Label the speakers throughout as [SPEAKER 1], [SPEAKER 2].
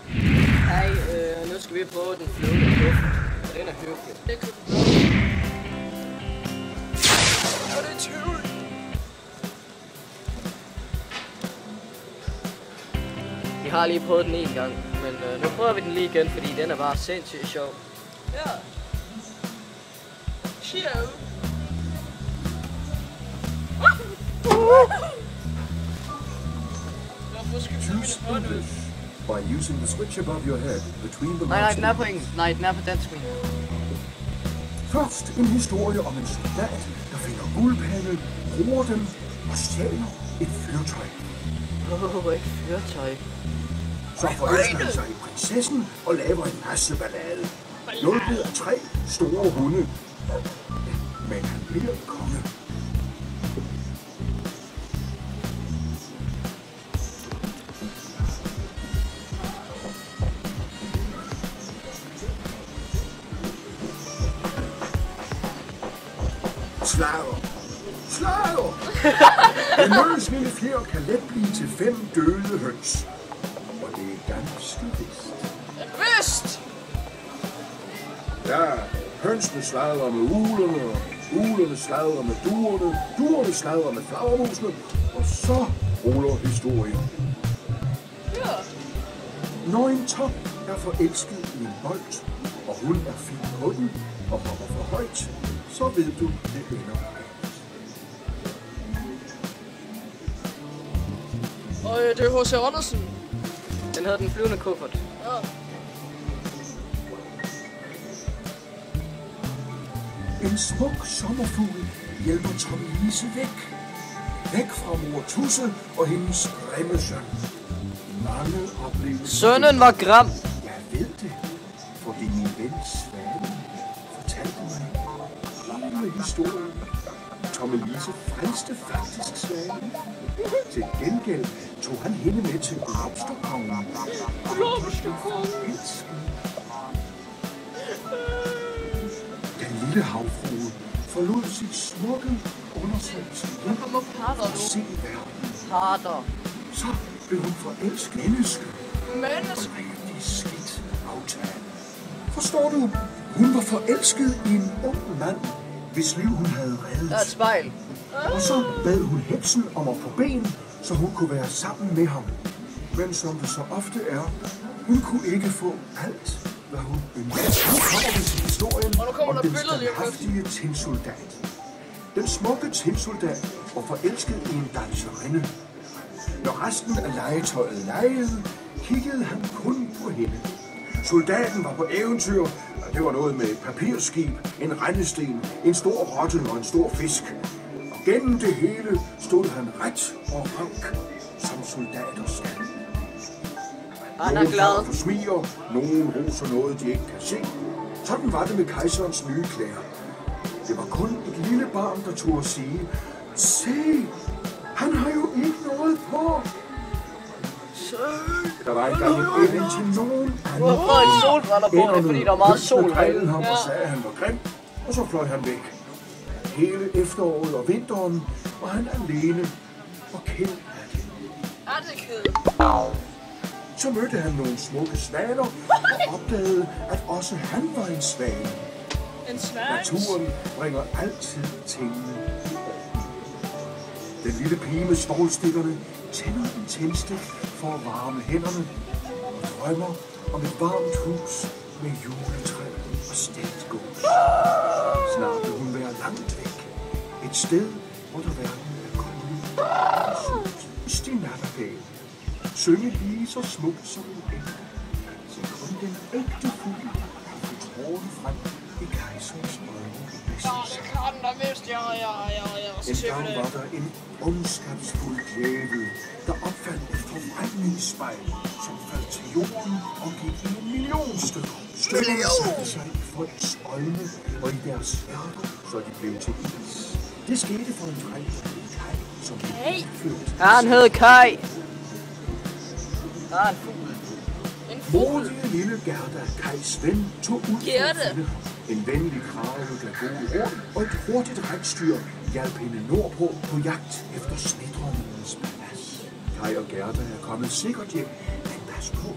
[SPEAKER 1] Hej, nu skal vi prøve den flyvende luft. Den er hyggelig. Det kan du det er tvivl. Vi har lige prøvet den en gang, men nu prøver vi den lige igen, fordi den er bare sindssygt sjov. Ja. Sjov.
[SPEAKER 2] By using the switch above your head between the
[SPEAKER 1] Nej, den er på engelsk. Nej, den er på dansk.
[SPEAKER 2] Først en historie om en soldat, der finder guldpande, bruger dem og stjæler et fyrtøj.
[SPEAKER 1] Et fyrtøj.
[SPEAKER 2] Så forelsker han sig i prinsessen og laver en masse ballade. Hjulpet af 3 store hunde. Men han bliver konge. Slager! Slager! En mølles lille fjer kan let blive til 5 døde høns. Og det er ganske vist.
[SPEAKER 1] Vist!
[SPEAKER 2] Ja, hønsene sladrer med ulerne, og ulerne sladrer med duerne, duerne sladrer med flagermusene, og så ruller historien.
[SPEAKER 1] Ja.
[SPEAKER 2] Når en top er forelsket i en bold, og hun er fin på den og hopper for højt, så ved du, det ender galt.
[SPEAKER 1] Og det er H.C. Andersen. Den hedder Den flyvende kuffert. Ja.
[SPEAKER 2] En smuk sommerfugl hjælper Tommelise væk. Væk fra mor Tusse og hendes grimme søn. Mange oplevelser.
[SPEAKER 1] Sønnen var grim.
[SPEAKER 2] Jeg ved det, fordi min ven Svane fortalte mig hele historien. Tommelise frelste faktisk Svane. Til gengæld tog han hende med til Blomsterkongen. Blomsterkongen? Den lille havfrue forlod sit smukke undersøgelse for at se verden.
[SPEAKER 1] Harder.
[SPEAKER 2] Så blev hun forelsket menneske.
[SPEAKER 1] Menneske?
[SPEAKER 2] Og rigtig skidt aftale. Forstår du? Hun var forelsket i en ung mand, hvis liv hun havde reddet.
[SPEAKER 1] Der er et spejl.
[SPEAKER 2] Og så bad hun heksen om at få ben, så hun kunne være sammen med ham. Men som det så ofte er, hun kunne ikke få alt, hvad hun ønskede. Nu kommer vi til historien om den standhaftige tinsoldat. Den smukke tinsoldat var forelsket i en danserinde. Når resten af legetøjet legede, kiggede han kun på hende. Soldaten var på eventyr, og det var noget med et papirskib, en rendesten, en stor rotte og en stor fisk. Og gennem det hele stod han ret og rank, som soldater skal.
[SPEAKER 1] Han er glad.
[SPEAKER 2] Nogen smiger, nogen roser noget, de ikke kan se. Sådan var det med kejserens nye klæder. Det var kun et lille barn, der turde sige, se, han har jo ikke noget på. Der var engang en ende til nogen anden.
[SPEAKER 1] Hvorfor en solbriller på? Det er fordi, der er meget sol herinde.
[SPEAKER 2] Ham og sagde, at han var grim, og så fløj han væk. Hele efteråret og vinteren var han alene og ked af det.
[SPEAKER 1] Er det ked?
[SPEAKER 2] Så mødte han nogle smukke svaner og opdagede, at også han var en svane.
[SPEAKER 1] En svane?
[SPEAKER 2] Naturen bringer altid tingene i orden. Den lille pige med svovlstikkerne tænder en tændstik for at varme hænderne og drømmer om et varmt hus med juletræ og stegt gås. Snart vil hun være langt væk. Et sted, hvor der hverken er koldt og sult. Stinappergale. Synge lige så smukt som en engel. Så kun den ægte fugl kan få tråden frem i kejserens øjne.
[SPEAKER 1] Det kan den da vist, ja.
[SPEAKER 2] En gang var der en ondskabsfuld djævel, der opfandt et forvrængningsspejl, som faldt til jorden og gik i 1 million stykker. Stykkerne satte sig i folks øjne og i deres hjerter, så de blev til is. Det skete for en dreng, Kai, som blev født.
[SPEAKER 1] Ja, han hed Kai. Der er en fugl.
[SPEAKER 2] Modige lille Gerda, Kajs ven, tog ud for at finde ham. En venlig krage gav gode råd, og et hurtigt rensdyr hjalp hende nordpå på jagt efter snedronningens palads. Kaj og Gerda er kommet sikkert hjem, men pas på.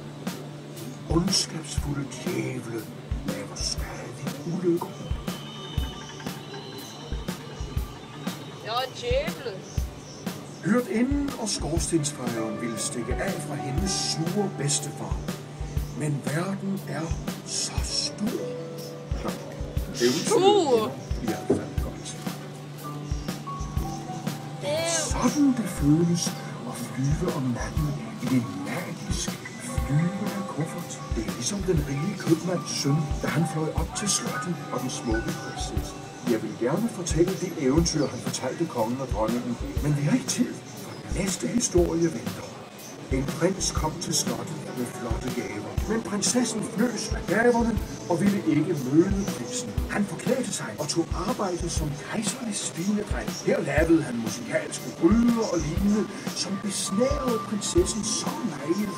[SPEAKER 2] ondskabsfulde djævle laver stadig ulykker.
[SPEAKER 3] Jeg er en djævle.
[SPEAKER 2] Hyrdinden og skorstensfejeren ville stikke af fra hendes sure bedstefar. Men verden er så stor.
[SPEAKER 3] Stor?
[SPEAKER 2] I hvert fald godt. Sådan det føles at flyve om natten i en magisk flyvende kuffert. Det er ligesom den rige købmands søn, da han fløj op til slottet og den smukke prinsesse. Jeg vil gerne fortælle det eventyr, han fortalte kongen og dronningen, men vi har ikke tid, for den næste historie venter. En prins kom til slottet med flotte gaver, men prinsessen fnøs af gaverne og ville ikke møde prinsen. Han forklædte sig og tog arbejde som kejserlig svinedreng. Her lavede han musikalske gryder og lignende, som besnærede prinsessen så meget,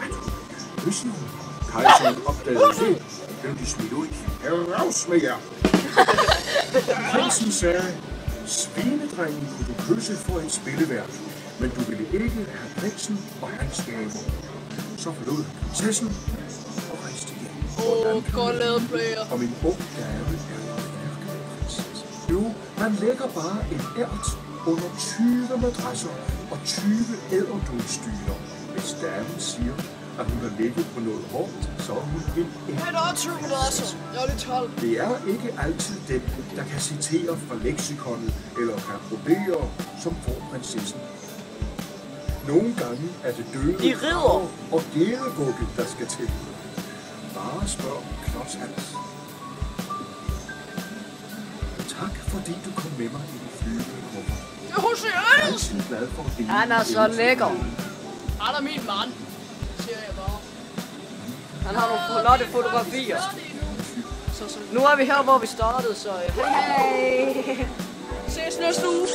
[SPEAKER 2] at hun løsnede. Kejseren opdagede det, blev de smidt ud. Raus med jer! Prinsen sagde, svinedrengen kunne du kysse for et spilleværk, men du ville ikke have prinsen og hans gaver. Så forlod prinsessen og rejste hjem.
[SPEAKER 3] Godt lavet, player.
[SPEAKER 2] Og min ung gave er en virkelig prinsesse. Jo, man lægger bare en ært under 20 madrasser og 20 æderdulstyner. Hvis damen siger, at hun har ligget på noget hårdt, så er hun en
[SPEAKER 3] Men der er 20 madrasser. Jeg er lidt 12.
[SPEAKER 2] Det er ikke altid dem, der kan citere fra leksikonet eller kan brodere, som får prinsessen. Nogle gange er det døde
[SPEAKER 1] De ridder.
[SPEAKER 2] og gædevugge, der skal til. Bare spørg Klods Hans. Tak fordi du kom med mig i den flyvende kuffert.
[SPEAKER 3] Det er hos
[SPEAKER 2] Jeg er altid glad for at dele
[SPEAKER 1] Han er så lækker.
[SPEAKER 3] Han er min mand, siger jeg bare.
[SPEAKER 1] Han har nogle flotte fotografier.
[SPEAKER 3] Så.
[SPEAKER 1] Nu er vi her, hvor vi startede, så hej hej.
[SPEAKER 3] Ses næste uge.